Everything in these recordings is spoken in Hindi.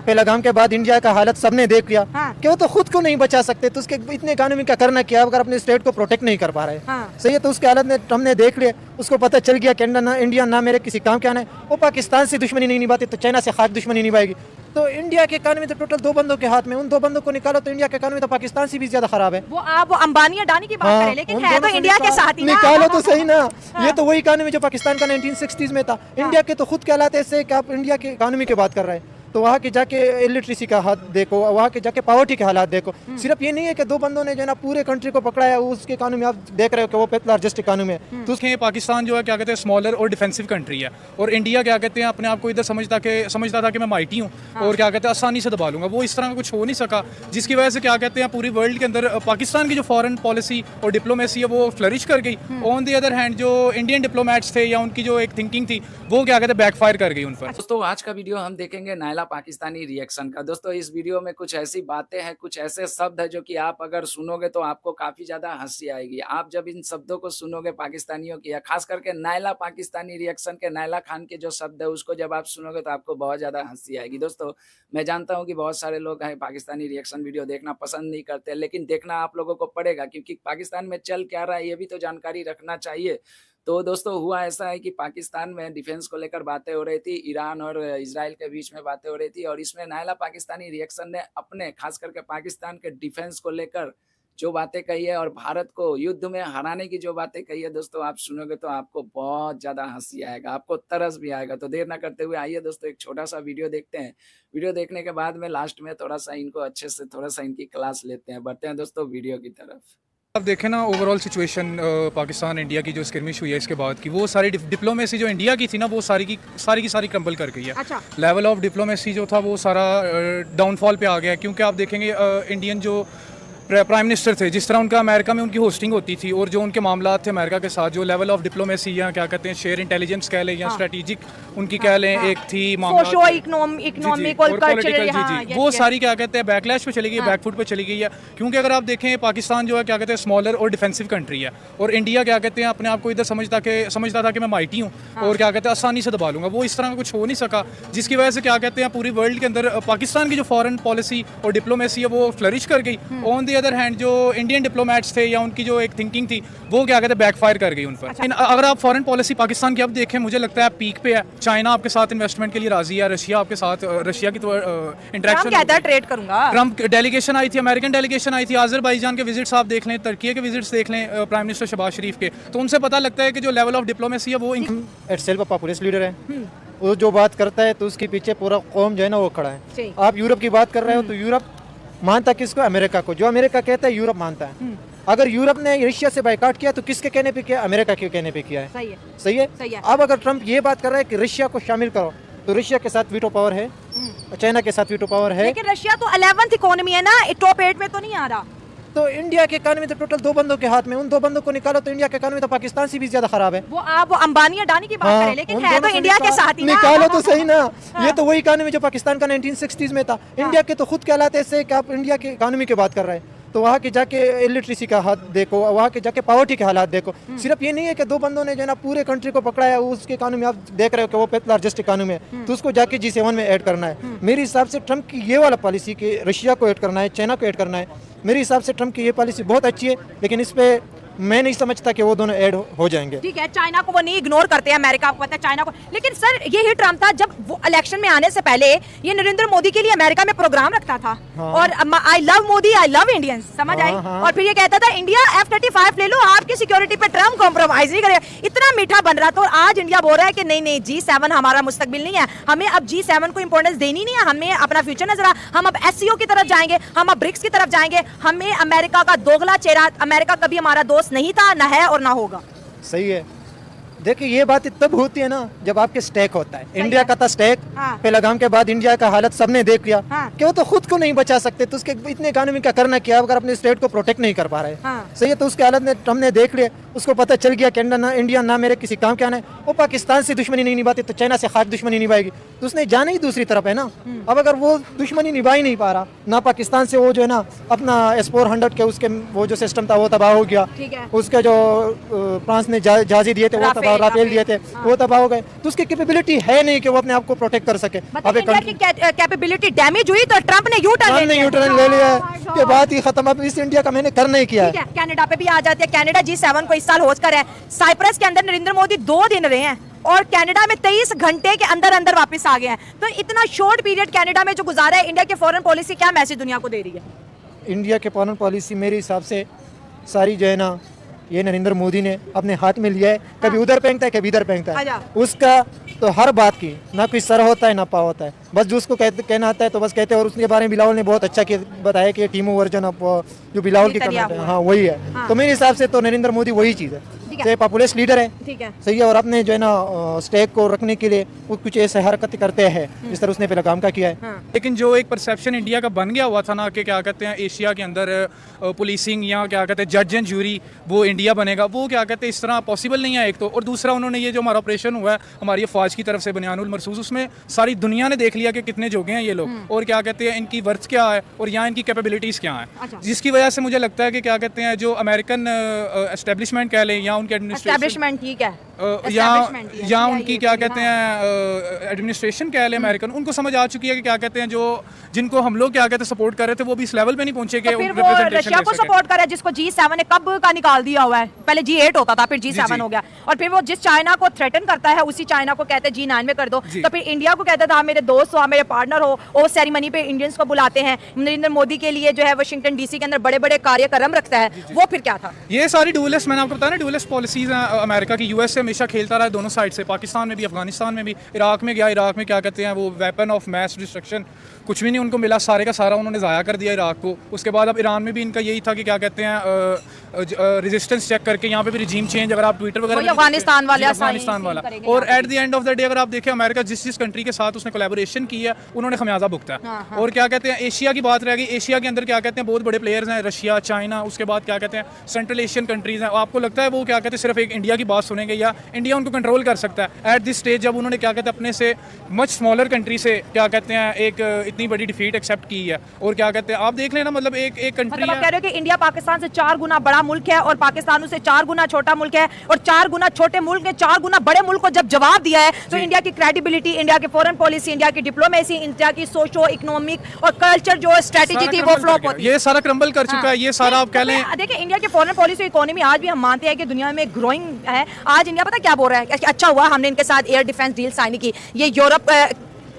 पहलगाम के बाद इंडिया का हालत सबने देख लिया कि वो तो खुद को नहीं बचा सकते, तो उसके इतने इकोनॉमी का करना क्या अगर अपने स्टेट को प्रोटेक्ट नहीं कर पा रहे। सही है, तो उसके हालत में हमने देख लिया, उसको पता चल गया कि इंडिया ना मेरे किसी काम के आना है। वो पाकिस्तान से दुश्मनी नहीं निभाती तो चाइना से खास दुश्मनी निभाएगी। तो इंडिया के इकोनॉमी तो टोटल 2 बंदों के हाथ में, उन 2 बंदों को निकालो तो इंडिया के इकोनॉमी तो पाकिस्तान से भी ज्यादा खराब है। वो आप अंबानी अडानी की बात करें, लेकिन है तो इंडिया के साथ ही ना। निकालो तो सही ना। ये तो वही इकोनॉमी जो पाकिस्तान का 1960s में था। इंडिया के तो खुद के हालात ऐसे कि आप इंडिया के इकोनॉमी की बात कर रहे हैं, तो वहाँ के जाके इलिटरेसी का हाथ देखो, वहाँ के जाके पॉवर्टी के हालात देखो। सिर्फ ये नहीं है कि 2 बंदों ने जो है ना पूरे कंट्री को पकड़ा है, उसके इकोनॉमी आप देख रहे हो कि वो लार्जेस्ट इकोनॉमी है। तो उसके पाकिस्तान जो है क्या कहते हैं स्मॉलर और डिफेंसिव कंट्री है, और इंडिया क्या कहते हैं अपने आप को इधर समझता था कि मैं माइटी हूँ और क्या कहते हैं आसानी से दबा लूंगा। वो इस तरह का कुछ हो नहीं सका, जिसकी वजह से क्या कहते हैं पूरी वर्ल्ड के अंदर पाकिस्तान की जो फॉरेन पॉलिसी और डिप्लोमेसी है वो फ्लरिश कर गई। ऑन द अदर हैंड जो इंडियन डिप्लोमेट्स थे या उनकी जो एक थिंकिंग थी वो क्या कहते हैं बैकफायर कर गई उन पर। दोस्तों आज का वीडियो हम देखेंगे नायला पाकिस्तानी रिएक्शन का। दोस्तों इस वीडियो में कुछ ऐसी बातें हैं, कुछ ऐसे शब्द है जो कि आप अगर सुनोगे तो आपको काफी ज्यादा हंसी आएगी। आप जब इन शब्दों को सुनोगे पाकिस्तानियों की, या खास करके नायला पाकिस्तानी रिएक्शन के नायला खान के जो शब्द है उसको जब आप सुनोगे तो आपको बहुत ज्यादा हंसी आएगी। दोस्तों मैं जानता हूं कि बहुत सारे लोग हैं पाकिस्तानी रिएक्शन वीडियो देखना पसंद नहीं करते, लेकिन देखना आप लोगों को पड़ेगा, क्योंकि पाकिस्तान में चल क्या रहा है ये भी तो जानकारी रखना चाहिए। तो दोस्तों हुआ ऐसा है कि पाकिस्तान में डिफेंस को लेकर बातें हो रही थी, ईरान और इजराइल के बीच में बातें हो रही थी, और इसमें नायला पाकिस्तानी रिएक्शन ने अपने खास करके पाकिस्तान के डिफेंस को लेकर जो बातें कही है और भारत को युद्ध में हराने की जो बातें कही है, दोस्तों आप सुनोगे तो आपको बहुत ज़्यादा हंसी आएगा, आपको तरस भी आएगा। तो देर ना करते हुए आइए दोस्तों एक छोटा सा वीडियो देखते हैं। वीडियो देखने के बाद में लास्ट में थोड़ा सा इनको अच्छे से थोड़ा सा इनकी क्लास लेते हैं। बढ़ते हैं दोस्तों वीडियो की तरफ। अब देखें ना ओवरऑल सिचुएशन पाकिस्तान इंडिया की जो स्किर्मिश हुई है इसके बाद की, वो सारी डिप्लोमेसी जो इंडिया की थी ना वो सारी की सारी क्रम्बल कर गई है। अच्छा। लेवल ऑफ डिप्लोमेसी जो था वो सारा डाउनफॉल पे आ गया, क्योंकि आप देखेंगे इंडियन जो प्राइम मिनिस्टर थे, जिस तरह उनका अमेरिका में उनकी होस्टिंग होती थी और जो उनके मामला थे अमेरिका के साथ, जो लेवल ऑफ डिप्लोमेसी या क्या कहते हैं शेयर इंटेलिजेंस कह लें या स्ट्रेटेजिक उनकी कह लें, एक थी वो सारी क्या कहते हैं बैकलैश पे चली गई, बैकफुट पे चली गई है। क्योंकि अगर आप देखें पाकिस्तान जो है क्या कहते हैं स्मॉलर और डिफेंसिव कंट्री है, और इंडिया क्या कहते हैं अपने आप को इधर समझता था कि मैं माइटी हूँ और क्या कहते हैं आसानी से दबा लूंगा। वो इस तरह का कुछ हो नहीं सका, जिसकी वजह से क्या कहते हैं पूरी वर्ल्ड के अंदर पाकिस्तान की जो फॉरेन पॉलिसी और डिप्लोमेसी है वो फ्लरिश कर गई। ऑन अदर हैंड जो इंडियन डिप्लोमेट्स थे या उनकी जो एक थिंकिंग थी वो क्या कहते हैं बैकफायर कर गई उन पर। अच्छा। अगर आप फॉरेन पॉलिसी पाकिस्तान की अब देखें, मुझे लगता है पीक पे है। चाइना आपके साथ इन्वेस्टमेंट के लिए राजी है, रशिया आपके साथ, रशिया की तो इंटरेक्शन ट्रेड करूंगा। ट्रम्प डेलीगेशन आई थी, अमेरिकन डेलीगेशन आई थी, आज़रबाईजान के विजिट्स आप देख लें, तुर्की के विजिट्स देख लें प्राइम मिनिस्टर शहबाज शरीफ के, तो उनसे पता लगता है कि जो लेवल ऑफ डिप्लोमेसी है वो इटसेल्फ पॉपुलिस्ट लीडर है। वो जो बात करता है तो उसके पीछे पूरा कौम जो है ना वो खड़ा है। आप यूरोप की बात कर रहे हो तो यूरोप मानता किसको? अमेरिका को। जो अमेरिका कहता है यूरोप मानता है। अगर यूरोप ने रशिया से बाइकाट किया तो किसके कहने पे किया? अमेरिका के कहने पे किया है। सही है। अब अगर ट्रम्प ये बात कर रहा है कि रशिया को शामिल करो, तो रशिया के साथ वीटो पावर है, चाइना के साथ वीटो पावर है, लेकिन रशिया तो 11th इकोनॉमी है ना, टॉप 8 में तो नहीं आ रहा। तो इंडिया के इकोनॉमी तो टोटल 2 बंदों के हाथ में, उन 2 बंदों को निकालो तो इंडिया के इकोनॉमी तो पाकिस्तान से भी ज्यादा खराब है। वो आप अंबानी अडानी की बात करें, लेकिन है तो इंडिया के साथ ही ना। निकालो तो सही ना। ये तो वही इकोनॉमी जो पाकिस्तान का 1960s में था। इंडिया के तो खुद के हालात ऐसे कि आप इंडिया के इकोनॉमी की बात कर रहे हैं, तो वहाँ के जाके इलिटरेसी का हाथ देखो, वहाँ के जाके पॉवर्टी के हालात देखो। सिर्फ ये नहीं है कि 2 बंदों ने जो है ना पूरे कंट्री को पकड़ा है, उसके इकोनॉमी आप देख रहे हो कि वो लार्जेस्ट इकोनॉमी है, तो उसको जाके G7 में ऐड करना है। मेरे हिसाब से ट्रम्प की ये वाला पॉलिसी कि रशिया को ऐड करना है, चाइना को ऐड करना है, मेरे हिसाब से ट्रम्प की ये पॉलिसी बहुत अच्छी है, लेकिन इस पे मैं नहीं समझता कि वो दोनों ऐड हो जाएंगे। ठीक है, चाइना को वो नहीं इग्नोर करते हैं, अमेरिका को पता है चाइना को, लेकिन सर ये ही ट्रम्प था जब वो इलेक्शन में आने से पहले ये नरेंद्र मोदी के लिए अमेरिका में प्रोग्राम रखता था। हाँ। और I love Modi, I love Indians, समझ आई। हाँ। और फिर ये कहता था इंडिया F-35 ले लो, आपकी सिक्योरिटी पे ट्रम्प कॉम्प्रोमाइज नहीं करेगा। इतना मीठा बन रहा था, और आज इंडिया बोल रहा है कि नहीं G7 हमारा मुस्तकबिल नहीं है, हमें अब G7 को इंपॉर्टेंस देनी नहीं है, हमें अपना फ्यूचर नजर आ, हम अब SCO की तरफ जाएंगे, हम अब ब्रिक्स की तरफ जाएंगे, हमें अमेरिका का दोगला चेहरा, अमेरिका कभी हमारा दोस्त नहीं था, न है और ना होगा। सही है। देखिए ये बात तब होती है ना जब आपके स्टेक होता है। इंडिया का था स्टेक। हाँ। पहलगाम के बाद इंडिया का हालत सबने देख लिया। हाँ। कि वो तो खुद को नहीं बचा सकते, तो उसके इतने इकोनॉमी का करना क्या अगर अपने स्टेट को प्रोटेक्ट नहीं कर पा रहे। हाँ। सही है, तो उसके हालत में हमने देख लिया, उसको पता चल गया कि इंडिया ना मेरे किसी काम के आना है। वो पाकिस्तान से दुश्मनी नहीं निभाती तो चाइना से खास दुश्मनी निभाएगी, तो उसने जाना ही दूसरी तरफ है ना। अब अगर वो दुश्मनी निभा ही नहीं पा रहा ना, पाकिस्तान से वो जो है ना अपना S-400 के उसके वो जो सिस्टम था वो तबाह हो गया, उसके जो फ्रांस ने जहाज़ी दिए थे वो तबाह राफेल दिए थे वो तबाह हो गए, तो उसकी कैपेबिलिटी है नहीं कि वो अपने आप को प्रोटेक्ट कर सके। मतलब इंडिया की कैपेबिलिटी डैमेज हुई तो ट्रंप ने यू टर्न ले लिया है कि बात ही खत्म, अब इस इंडिया का मैंने कर नहीं किया है। कनाडा पे भी आ जाते हैं, कनाडा G7 को इस साल होस्ट कर है, साइप्रस के अंदर नरेंद्र मोदी 2 दिन रहे हैं और कनाडा में 23 घंटे के अंदर अंदर वापस आ गए हैं। तो इतना शॉर्ट पीरियड कनाडा में जो गुजारा है, इंडिया की फॉरेन पॉलिसी क्या मैसेज दुनिया को दे रही है? इंडिया के फॉरेन पॉलिसी मेरे हिसाब से सारी जो है ना ये नरेंद्र मोदी ने अपने हाथ में लिया है, कभी उधर फेंकता है कभी इधर फेंकता है, उसका तो हर बात की ना कोई सर होता है ना पा होता है, बस जो उसको कहना आता है तो बस कहते हैं। और उसके बारे में बिलावल ने बहुत अच्छा बताया कि टीमो वर्जन ऑफ जो बिलावल की कमेंट है, हाँ वही है। तो मेरे हिसाब से तो नरेंद्र मोदी वही चीज़ है, चाहे पॉपुलिस्ट लीडर है, सही है, और अपने जो है ना स्टेक को रखने के लिए वो कुछ ऐसे हरकत करते हैं जिस तरह उसने पहले काम का किया है। लेकिन जो एक परसेप्शन इंडिया का बन गया हुआ था ना कि क्या कहते हैं एशिया के अंदर पुलिसिंग या क्या कहते हैं जज एंड जूरी वो इंडिया बनेगा, वो क्या कहते हैं इस तरह पॉसिबल नहीं है एक तो। और दूसरा उन्होंने ये जो हमारा ऑपरेशन हुआ है हमारी फौज की तरफ से बनियानुल मरसूस, उसमें सारी दुनिया ने देख लिया कि कितने जोगे हैं ये लोग और क्या कहते हैं इनकी वर्थ क्या है और यहाँ इनकी कैपेबिलिटीज़ क्या है, जिसकी वजह से मुझे लगता है कि क्या कहते हैं जो अमेरिकन एस्टेब्लिशमेंट कह लें या उनके एस्टैब्लिशमेंट ठीक है या उनकी क्या कहते हैं एडमिनिस्ट्रेशन कह लें अमेरिकन, उनको समझ आ चुकी है कि क्या कहते हैं जो जिनको हम लोग क्या कहते हैं सपोर्ट कर रहे थे वो भी इस लेवल पे नहीं पहुंचे कि रशिया को सपोर्ट कर रहा है जिसको G7 ने कब का निकाल दिया हुआ है, पहले G8 होता था फिर G7 हो गया, और फिर वो जिस चाइना को थ्रेटन करता है उसी चाइना को कहते हैं G9 में कर दो, तो फिर इंडिया को कहता था मेरे दोस्त हो आप मेरे पार्टनर हो, और सेरेमनी पे इंडियंस को बुलाते हैं। नरेंद्र मोदी के लिए जो है वाशिंगटन DC के अंदर बड़े बड़े कार्यक्रम रखता है, वो फिर क्या था? ये सारी डुअलिस्ट, मैंने आपको बताया ना डुअलिस्ट पॉलिसीज हैं अमेरिका की। US से हमेशा खेलता रहा है दोनों साइड से, पाकिस्तान में भी अफगानिस्तान में भी, इराक में गया, इराक में क्या कहते हैं वो वेपन ऑफ मैस डिस्ट्रक्शन कुछ भी नहीं उनको मिला, सारे का सारा उन्होंने ज़ाया कर दिया इराक को। उसके बाद अब ईरान में भी इनका यही था कि क्या कहते हैं रेजिस्टेंस चेक करके यहाँ पे भी रिजीम चेंज, अगर आप ट्विटर वगैरह अफगानिस्तान वाला और at the end of the day अगर आप देखें अमेरिका जिस कंट्री के साथ उसने कोलैबोरेशन की है उन्होंने खमियाजा भुगता है। और क्या कहते हैं एशिया की बात रह गई, एशिया के अंदर क्या कहते हैं बहुत बड़े प्लेयर्स हैं, रशिया, चाइना, उसके बाद क्या कहते हैं सेंट्रल एशियन कंट्रीज हैं। आपको लगता है वो क्या कहते हैं सिर्फ एक इंडिया की बात सुनेंगे या इंडिया उनको कंट्रोल कर सकता है? एट दिस स्टेज जब उन्होंने क्या कहते हैं अपने से मच स्मॉलर कंट्री से क्या कहते हैं एक इतनी बड़ी डिफीट एक्सेप्ट की है, और क्या कहते हैं आप देख लेना मतलब एक कंट्री मतलब आप कह रहे हो कि इंडिया पाकिस्तान से 4 गुना बड़ा मुल्क है और पाकिस्तान उससे 4 गुना छोटा मुल्क है, और 4 गुना छोटे मुल्क ने 4 गुना बड़े मुल्क को जब जवाब दिया है तो इंडिया की क्रेडिबिलिटी, इंडिया की फॉरेन पॉलिसी, इंडिया की डिप्लोमेसी, इंडिया की सोशो इकोनॉमिक और कल्चर जो स्ट्रेटेजी थी वो फ्लॉप होती है। ये सारा क्रम्बल कर चुका है, ये सारा आप कह लें। देखिए इंडिया की फॉरेन पॉलिसी इकोनॉमी आज भी हम मानते हैं कि दुनिया में ग्रोइंग है। आज इंडिया पता क्या बोल रहा है, अच्छा हुआ हमने इनके साथ एयर डिफेंस डील साइन की, ये यूरोप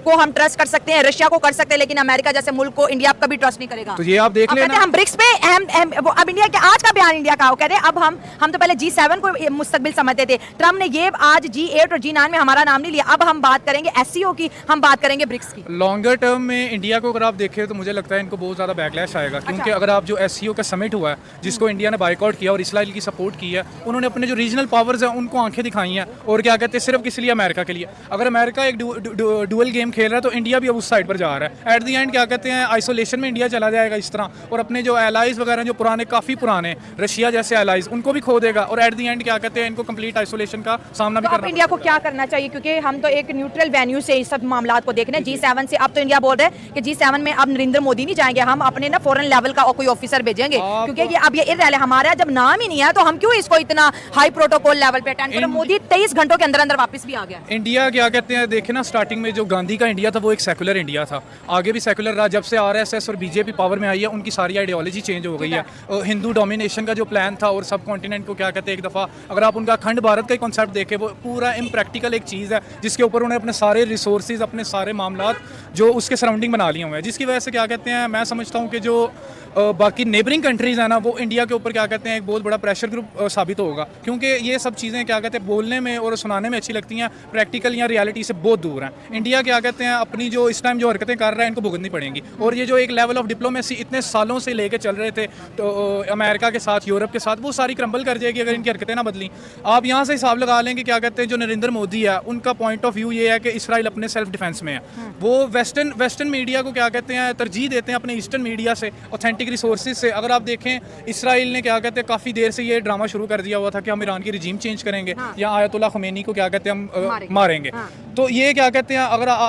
को हम ट्रस्ट कर सकते हैं, रशिया को कर सकते हैं, लेकिन अमेरिका जैसे मुल्क को इंडिया कभी ट्रस्ट नहीं करेगा। तो ये आप देख लेना, हम ब्रिक्स पे अब इंडिया के आज का बयान इंडिया का कह रहे हैं, अब हम तो पहले G7 को मुस्तकबिल समझते थे, ट्रम्प ने ये आज G8 और G9 में हमारा नाम नहीं लिया, अब हम बात करेंगे SCO की, हम बात करेंगे ब्रिक्स की। लॉन्गर टर्म में इंडिया को अगर आप देखें तो मुझे लगता है इनको बहुत ज़्यादा बैकलैश आएगा, क्योंकि अगर आप जो SCO का समिट हुआ है जिसको इंडिया ने बाइकआउट किया और इसराइल की सपोर्ट की है, उन्होंने अपने जो रीजनल पावर्स हैं उनको आंखें दिखाई हैं, और क्या कहते हैं सिर्फ किस लिए अमेरिका के लिए। अगर अमेरिका एक डुअल गेम खेल रहा है तो इंडिया भी उस साइड पर जा रहा है। एट द एंड क्या कहते हैं आइसोलेशन में इंडिया चला जाएगा इस तरह, और अपने जो एलाइज वगैरह जो पुराने काफ़ी पुराने रशिया जैसे एलाइज उनको भी खो देगा, और एट द एंड क्या कहते हैं इनको कंप्लीट आइसोलेशन का सामना भी करना। इंडिया को क्या करना चाहिए, क्योंकि हम तो एक न्यूट्रल वेन्यू से इस सब मामला को देख रहे हैं G7 से। अब तो इंडिया बोल रहे हैं कि G7 में अब नरेंद्र मोदी नहीं जाएंगे, हम अपने ना फॉरेन लेवल का कोई ऑफिसर भेजेंगे, क्योंकि ये अब ये इररेलेवेंट हमारा जब नाम ही नहीं है तो हम क्यों इसको इतना हाई प्रोटोकॉल लेवल पे अटेंड करें। मोदी 23 घंटों के अंदर अंदर वापस भी आ गया। इंडिया क्या कहते हैं देखे ना, स्टार्टिंग में जो गांधी का इंडिया था वो एक सेकुलर इंडिया था, आगे भी सेकुलर रहा। जब से RSS और BJP पावर में आई है उनकी सारी आइडियोलॉजी चेंज हो गई है। हिंदू डोमिनेशन का जो प्लान था और सब कॉन्टिनेंट को क्या कहते हैं एक दफ़ा अगर आप उनका अखंड भारत का ही कॉन्सेप्ट देखें वो पूरा इम्प्रैक्टिकल एक चीज़ है, जिसके ऊपर उन्होंने अपने सारे रिसोर्सेज अपने सारे मामला जो उसके सराउंडिंग बना लिए हुए हैं, जिसकी वजह से क्या कहते हैं मैं समझता हूँ कि जो बाकी नेबरिंग कंट्रीज़ हैं ना वो इंडिया के ऊपर क्या कहते हैं एक बहुत बड़ा प्रेशर ग्रुप साबित होगा, क्योंकि ये सब चीज़ें क्या कहते हैं बोलने में और सुनाने में अच्छी लगती हैं, प्रैक्टिकल या रियलिटी से बहुत दूर हैं। इंडिया क्या कहते हैं अपनी जो इस टाइम जो हरकतें कर रहा है इनको भुगतनी पड़ेंगी, और ये जो एक लेवल ऑफ डिप्लोमेसी इतने सालों से लेके चल रहे थे तो अमेरिका के साथ यूरोप के साथ वो सारी क्रम्बल कर जाएगी अगर इनकी हरकतें ना बदली। आप यहाँ से हिसाब लगा लें कि क्या कहते हैं जो नरेंद्र मोदी है उनका पॉइंट ऑफ व्यू ये है कि इसराइल अपने सेल्फ डिफेंस में है, वो वेस्टर्न मीडिया को क्या कहते हैं तरजीह देते हैं अपने ईस्टर्न मीडिया से, ऑथेंटिक रिसोर्सेज से। अगर आप देखें इसराइल ने क्या कहते हैं काफ़ी देर से ये ड्रामा शुरू कर दिया हुआ था कि हम ईरान की रिजीम चेंज करेंगे या आयतुल्लाह खुमैनी को क्या कहते हैं हम मारेंगे। तो ये क्या कहते हैं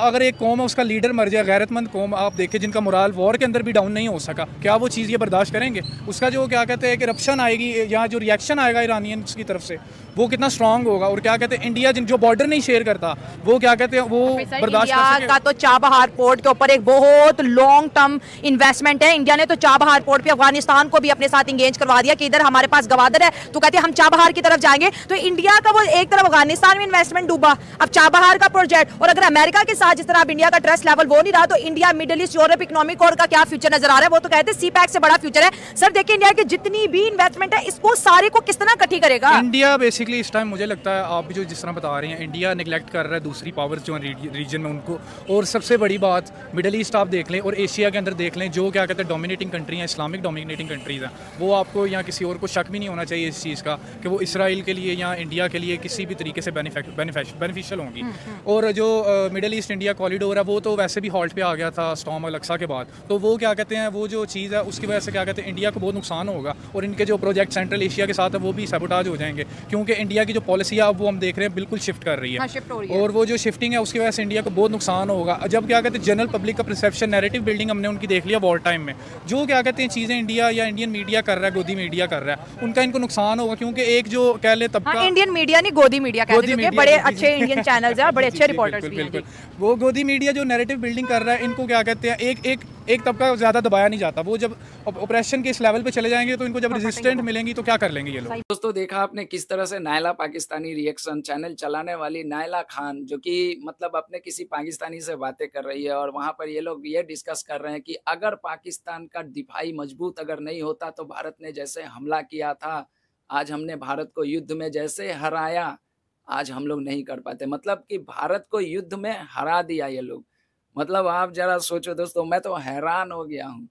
अगर एक कौम है उसका लीडर मर जाए, गैरतमंद कौम आप देखें जिनका मोराल वॉर के अंदर भी डाउन नहीं हो सका, क्या वो चीज़ ये बर्दाश्त करेंगे? उसका जो क्या कहते हैं कि रप्शन आएगी या जो रिएक्शन आएगा ईरानियंस की तरफ से वो कितना स्ट्रांग होगा, और क्या कहते हैं इंडिया जो बॉर्डर नहीं शेयर करता वो क्या कहते हैं वो बर्दाश्त कर इंडिया सके। का तो चाबहार पोर्ट के ऊपर एक बहुत लॉन्ग टर्म इन्वेस्टमेंट है। इंडिया ने तो चाबहार पोर्ट पे अफगानिस्तान को भी अपने साथ इंगेज करवा दिया कि इधर हमारे पास गवादर है, तो कहते हैं हम चाबहार की तरफ जाएंगे। तो इंडिया का वो एक तरफ अफगानिस्तान में इन्वेस्टमेंट डूबा, अब चाबहार का प्रोजेक्ट, और अगर अमेरिका के साथ जिस तरह अब इंडिया का ट्रस्ट लेवल वो नहीं रहा, तो India middle east Europe economic core का क्या फ्यूचर नजर आ रहा है? वो तो कहते हैं सीपैक से बड़ा फ्यूचर है। सर देखिए इंडिया की जितनी भी इन्वेस्टमेंट है इसको सारे को किस तरह इकट्ठी करेगा? इंडिया बेसिकली इस टाइम मुझे लगता है आप भी जो जिस तरह बता रहे हैं इंडिया निगलेक्ट कर रहा है दूसरी पावर्स जो रीजन में उनको। और सबसे बड़ी बात मिडिल ईस्ट आप देख लें और एशिया के अंदर देख लें, जो क्या कहते हैं डोमिनेटिंग कंट्री हैं, इस्लामिक डोमिनेटिंग कंट्रीज़ हैं, वो आपको या किसी और को शक भी नहीं होना चाहिए इस चीज़ का कि वो इसराइल के लिए या इंडिया के लिए किसी भी तरीके से बेनिफिशियल होंगी। और जो मिडिल ईस्ट इंडिया कॉरिडोर है वो तो वैसे भी हॉल्ट पे आ गया था स्टॉर्म अल-अक्सा के बाद, तो वो क्या कहते हैं वो जो चीज़ है उसकी वजह से क्या कहते हैं इंडिया को बहुत नुकसान होगा, और इनके जो प्रोजेक्ट सेंट्रल एशिया के साथ है वो भी सबोटाज हो जाएंगे, क्योंकि इंडिया की जो पॉलिसी है अब वो हम देख रहे हैं बिल्कुल शिफ्ट कर रही है। हाँ, शिफ्ट हो रही है। और वो जो शिफ्टिंग है उसकी वजह से इंडिया को बहुत नुकसान होगा। जब क्या कहते हैं जनरल पब्लिक का परसेप्शन नैरेटिव बिल्डिंग हमने उनकी देख लिया वॉर टाइम में, जो क्या कहते हैं चीज़ें इंडिया या इंडियन मीडिया कर रहा है, गोदी मीडिया कर रहा है, उनका इनको नुकसान होगा, क्योंकि एक जो कह ले तबका इंडियन मीडिया नहीं गोदी मीडिया कहते हैं, बड़े अच्छे इंडियन चैनल्स हैं, बड़े अच्छे रिपोर्टर्स भी हैं। वो गोदी मीडिया जो नैरेटिव बिल्डिंग कर रहा है, इनको क्या कहते हैं एक तबका ज़्यादा दबाया नहीं जाता। वो जब ऑपरेशन के इस लेवल पे चले जाएंगे तो इनको जब रेजिस्टेंट मिलेंगी तो क्या कर लेंगे ये लोग। दोस्तों देखा आपने किस तरह से नायला पाकिस्तानी रिएक्शन चैनल चलाने वाली नायला खान जो कि मतलब अपने किसी पाकिस्तानी से बातें कर रही है, और वहां पर ये लोग ये डिस्कस कर रहे हैं कि अगर पाकिस्तान का दिफाई मजबूत अगर नहीं होता तो भारत ने जैसे हमला किया था, आज हमने भारत को युद्ध में जैसे हराया, आज हम लोग नहीं कर पाते। मतलब कि भारत को युद्ध में हरा दिया ये लोग। मतलब आप जरा सोचो दोस्तों, मैं तो हैरान हो गया हूँ।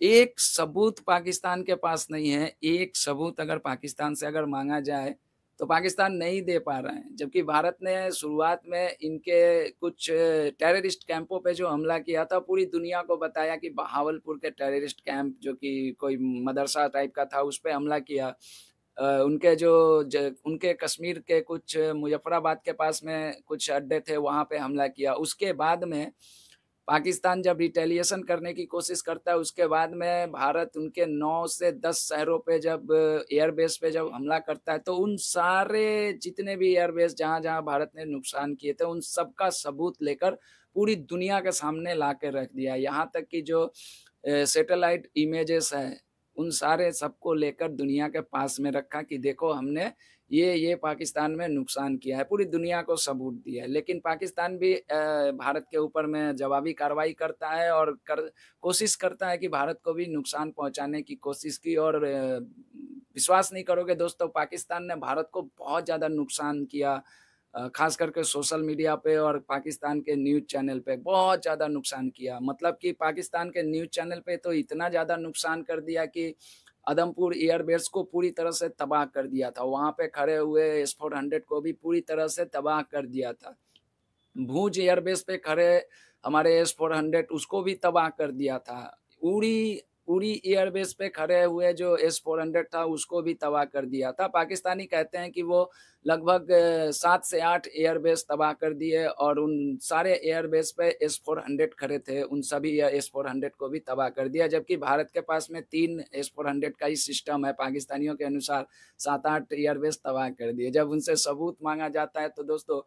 एक सबूत पाकिस्तान के पास नहीं है, एक सबूत अगर पाकिस्तान से अगर मांगा जाए तो पाकिस्तान नहीं दे पा रहा है, जबकि भारत ने शुरुआत में इनके कुछ टेररिस्ट कैंपों पे जो हमला किया था, पूरी दुनिया को बताया कि बहावलपुर के टेररिस्ट कैंप जो कि कोई मदरसा टाइप का था उस पे हमला किया। उनके उनके कश्मीर के कुछ मुजफ्फराबाद के पास में कुछ अड्डे थे, वहाँ पे हमला किया। उसके बाद में पाकिस्तान जब रिटेलिएशन करने की कोशिश करता है, उसके बाद में भारत उनके 9 से 10 शहरों पे जब एयरबेस पे जब हमला करता है, तो उन सारे जितने भी एयरबेस जहाँ-जहाँ भारत ने नुकसान किए थे, उन सबका सबूत लेकर पूरी दुनिया के सामने ला के रख दिया। यहाँ तक कि जो सैटेलाइट इमेजेस हैं, उन सारे सबको लेकर दुनिया के पास में रखा कि देखो हमने ये पाकिस्तान में नुकसान किया है, पूरी दुनिया को सबूत दिया है। लेकिन पाकिस्तान भी भारत के ऊपर में जवाबी कार्रवाई करता है और कोशिश करता है कि भारत को भी नुकसान पहुंचाने की कोशिश की। और विश्वास नहीं करोगे दोस्तों, पाकिस्तान ने भारत को बहुत ज़्यादा नुकसान किया, खास करके सोशल मीडिया पे और पाकिस्तान के न्यूज़ चैनल पे बहुत ज़्यादा नुकसान किया। मतलब कि पाकिस्तान के न्यूज़ चैनल पे तो इतना ज़्यादा नुकसान कर दिया कि आदमपुर एयरबेस को पूरी तरह से तबाह कर दिया था। वहाँ पे खड़े हुए S-400 को भी पूरी तरह से तबाह कर दिया था। भूज एयरबेस पे खड़े हमारे S-400 उसको भी तबाह कर दिया था। उड़ी एयरबेस पे खड़े हुए जो S-400 था उसको भी तबाह कर दिया था। पाकिस्तानी कहते हैं कि वो लगभग 7 से 8 एयरबेस तबाह कर दिए, और उन सारे एयरबेस पे S-400 खड़े थे, उन सभी S-400 को भी तबाह कर दिया। जबकि भारत के पास में 3 S-400 का ही सिस्टम है, पाकिस्तानियों के अनुसार 7-8 एयरबेस तबाह कर दिए। जब उनसे सबूत मांगा जाता है तो दोस्तों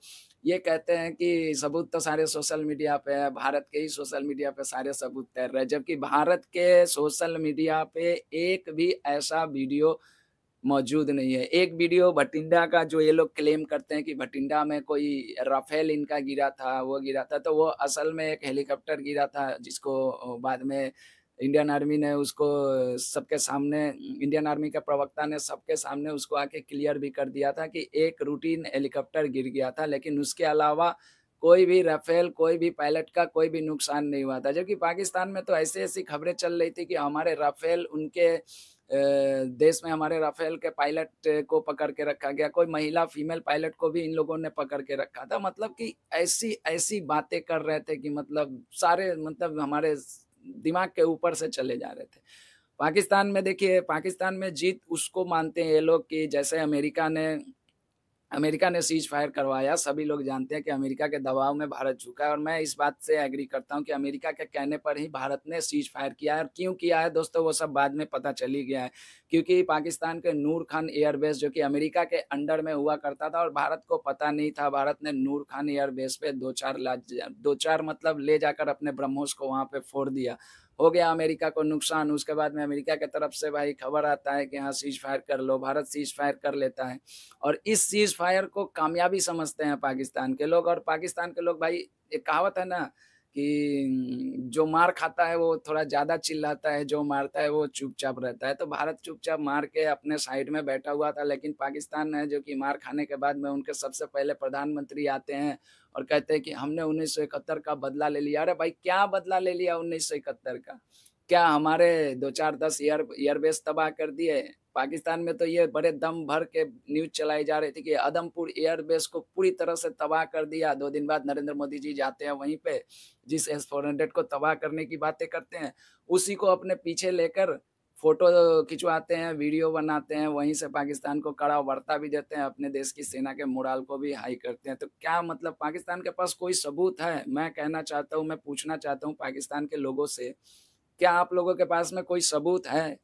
ये कहते हैं कि सबूत तो सारे सोशल मीडिया पे है, भारत के ही सोशल मीडिया पे सारे सबूत तैर रहे हैं। जबकि भारत के सोशल मीडिया पे एक भी ऐसा वीडियो मौजूद नहीं है। एक वीडियो भटिंडा का जो ये लोग क्लेम करते हैं कि भटिंडा में कोई राफेल इनका गिरा था, वो गिरा था, तो वो असल में एक हेलीकॉप्टर गिरा था, जिसको बाद में इंडियन आर्मी ने उसको सबके सामने, इंडियन आर्मी के प्रवक्ता ने सबके सामने उसको आके क्लियर भी कर दिया था कि एक रूटीन हेलीकॉप्टर गिर गया था, लेकिन उसके अलावा कोई भी राफेल, कोई भी पायलट का कोई भी नुकसान नहीं हुआ था। जबकि पाकिस्तान में तो ऐसी-ऐसी खबरें चल रही थी कि हमारे राफेल उनके देश में हमारे राफेल के पायलट को पकड़ के रखा गया, कोई महिला फीमेल पायलट को भी इन लोगों ने पकड़ के रखा था। मतलब कि ऐसी बातें कर रहे थे कि मतलब सारे मतलब हमारे दिमाग के ऊपर से चले जा रहे थे। पाकिस्तान में देखिए, पाकिस्तान में जीत उसको मानते हैं ये लोग कि जैसे अमेरिका ने सीज फायर करवाया। सभी लोग जानते हैं कि अमेरिका के दबाव में भारत झुका है और मैं इस बात से एग्री करता हूं कि अमेरिका के कहने पर ही भारत ने सीज फायर किया है। और क्यों किया है दोस्तों, वो सब बाद में पता चल ही गया है। क्योंकि पाकिस्तान के नूर खान एयरबेस जो कि अमेरिका के अंडर में हुआ करता था और भारत को पता नहीं था, भारत ने नूर खान एयरबेस पे दो चार मतलब ले जाकर अपने ब्रह्मोस को वहां पे फोड़ दिया। हो गया अमेरिका को नुकसान। उसके बाद में अमेरिका के तरफ से भाई खबर आता है कि हाँ सीज फायर कर लो, भारत सीज फायर कर लेता है और इस सीज फायर को कामयाबी समझते हैं पाकिस्तान के लोग। और पाकिस्तान के लोग भाई, एक कहावत है ना कि जो मार खाता है वो थोड़ा ज़्यादा चिल्लाता है, जो मारता है वो चुपचाप रहता है। तो भारत चुपचाप मार के अपने साइड में बैठा हुआ था, लेकिन पाकिस्तान है जो कि मार खाने के बाद में उनके सबसे पहले प्रधानमंत्री आते हैं और कहते हैं कि हमने 1971 का बदला ले लिया। अरे भाई क्या बदला ले लिया 1971 का? क्या हमारे 2-4-10 एयरबेस तबाह कर दिए? पाकिस्तान में तो ये बड़े दम भर के न्यूज़ चलाई जा रही थी कि आदमपुर एयरबेस को पूरी तरह से तबाह कर दिया। 2 दिन बाद नरेंद्र मोदी जी जाते हैं वहीं पे, जिस S-400 को तबाह करने की बातें करते हैं, उसी को अपने पीछे लेकर फोटो खिंचवाते हैं, वीडियो बनाते हैं, वहीं से पाकिस्तान को कड़ा वार्ता भी देते हैं, अपने देश की सेना के मोराल को भी हाई करते हैं। तो क्या मतलब पाकिस्तान के पास कोई सबूत है? मैं कहना चाहता हूँ, मैं पूछना चाहता हूँ पाकिस्तान के लोगों से, क्या आप लोगों के पास में कोई सबूत है?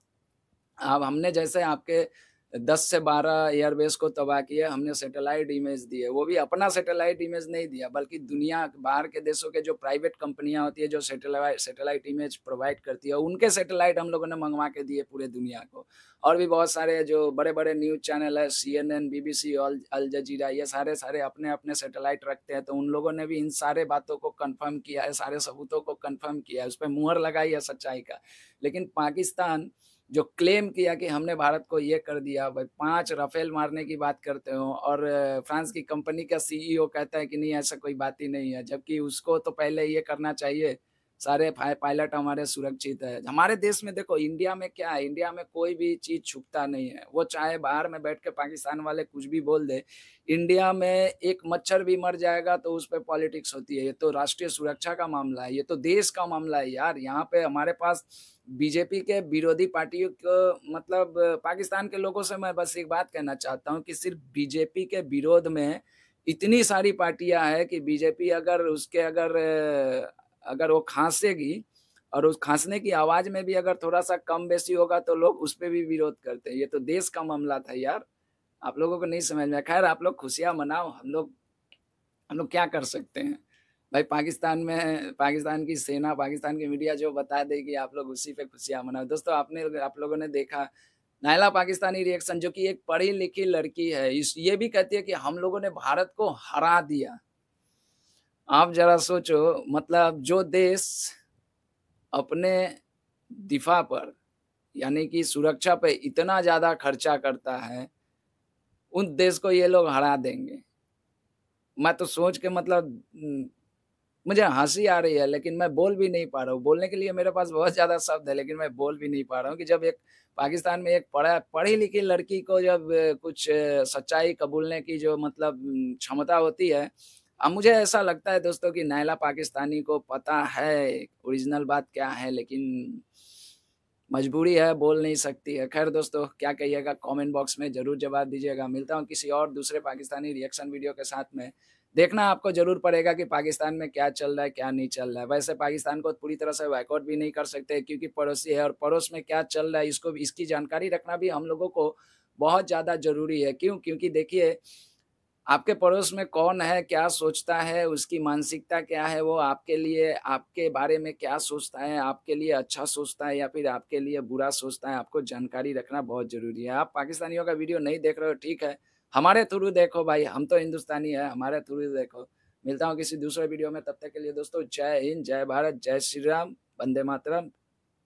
अब हमने जैसे आपके 10 से 12 एयरबेस को तबाह किए, हमने सैटेलाइट इमेज दिए, वो भी अपना सैटेलाइट इमेज नहीं दिया, बल्कि दुनिया बाहर के देशों के जो प्राइवेट कंपनियां होती है जो सैटेलाइट इमेज प्रोवाइड करती है, उनके सैटेलाइट हम लोगों ने मंगवा के दिए पूरे दुनिया को। और भी बहुत सारे जो बड़े बड़े न्यूज़ चैनल है, CNN, BBC, अल जजीरा, ये सारे अपने अपने सैटेलाइट रखते हैं। तो उन लोगों ने भी इन सारे बातों को कन्फर्म किया है, सारे सबूतों को कन्फर्म किया है, उस पर मुहर लगाई है सच्चाई का। लेकिन पाकिस्तान जो क्लेम किया कि हमने भारत को ये कर दिया, भाई 5 राफेल मारने की बात करते हो और फ्रांस की कंपनी का CEO कहता है कि नहीं ऐसा कोई बात ही नहीं है, जबकि उसको तो पहले ये करना चाहिए, सारे पायलट हमारे सुरक्षित है। हमारे देश में देखो, इंडिया में क्या है, इंडिया में कोई भी चीज़ छुपता नहीं है, वो चाहे बाहर में बैठ के पाकिस्तान वाले कुछ भी बोल दे, इंडिया में एक मच्छर भी मर जाएगा तो उस पर पॉलिटिक्स होती है। ये तो राष्ट्रीय सुरक्षा का मामला है, ये तो देश का मामला है यार। यहाँ पे हमारे पास बीजेपी के विरोधी पार्टियों को, मतलब पाकिस्तान के लोगों से मैं बस एक बात कहना चाहता हूँ कि सिर्फ बीजेपी के विरोध में इतनी सारी पार्टियां हैं कि बीजेपी अगर वो खांसेगी और उस खांसने की आवाज में भी अगर थोड़ा सा कम बेसी होगा तो लोग उस पर भी विरोध करते हैं। ये तो देश का मामला था यार, आप लोगों को नहीं समझ में। खैर आप लोग खुशियां मनाओ, हम लोग क्या कर सकते हैं भाई। पाकिस्तान की सेना, पाकिस्तान की मीडिया जो बता देगी, आप लोग उसी पे खुशियां मनाओ। दोस्तों आप लोगों ने देखा नायला पाकिस्तानी रिएक्शन, जो कि एक पढ़ी लिखी लड़की है, ये भी कहती है कि हम लोगों ने भारत को हरा दिया। आप जरा सोचो, मतलब जो देश अपने दिफा पर यानी कि सुरक्षा पे इतना ज़्यादा खर्चा करता है, उन देश को ये लोग हरा देंगे। मैं तो सोच के मतलब मुझे हंसी आ रही है, लेकिन मैं बोल भी नहीं पा रहा हूँ। बोलने के लिए मेरे पास बहुत ज़्यादा शब्द है, लेकिन मैं बोल भी नहीं पा रहा हूँ कि जब एक पाकिस्तान में एक पढ़ी लिखी लड़की को जब कुछ सच्चाई कबूलने की जो मतलब क्षमता होती है, अब मुझे ऐसा लगता है दोस्तों कि नायला पाकिस्तानी को पता है ओरिजिनल बात क्या है, लेकिन मजबूरी है, बोल नहीं सकती है। खैर दोस्तों, क्या कहिएगा कमेंट बॉक्स में ज़रूर जवाब दीजिएगा। मिलता हूँ किसी और दूसरे पाकिस्तानी रिएक्शन वीडियो के साथ में। देखना आपको ज़रूर पड़ेगा कि पाकिस्तान में क्या चल रहा है, क्या नहीं चल रहा है। वैसे पाकिस्तान को पूरी तरह से बायकॉट भी नहीं कर सकते क्योंकि पड़ोसी है, और पड़ोस में क्या चल रहा है इसकी जानकारी रखना भी हम लोगों को बहुत ज़्यादा ज़रूरी है। क्यों? क्योंकि देखिए, आपके पड़ोस में कौन है, क्या सोचता है, उसकी मानसिकता क्या है, वो आपके लिए, आपके बारे में क्या सोचता है, आपके लिए अच्छा सोचता है या फिर आपके लिए बुरा सोचता है, आपको जानकारी रखना बहुत ज़रूरी है। आप पाकिस्तानियों का वीडियो नहीं देख रहे हो, ठीक है, हमारे थ्रू देखो भाई, हम तो हिंदुस्तानी है, हमारे थ्रू देखो। मिलता हूँ किसी दूसरे वीडियो में, तब तक के लिए दोस्तों जय हिंद, जय भारत, जय श्री राम, वंदे मातरम।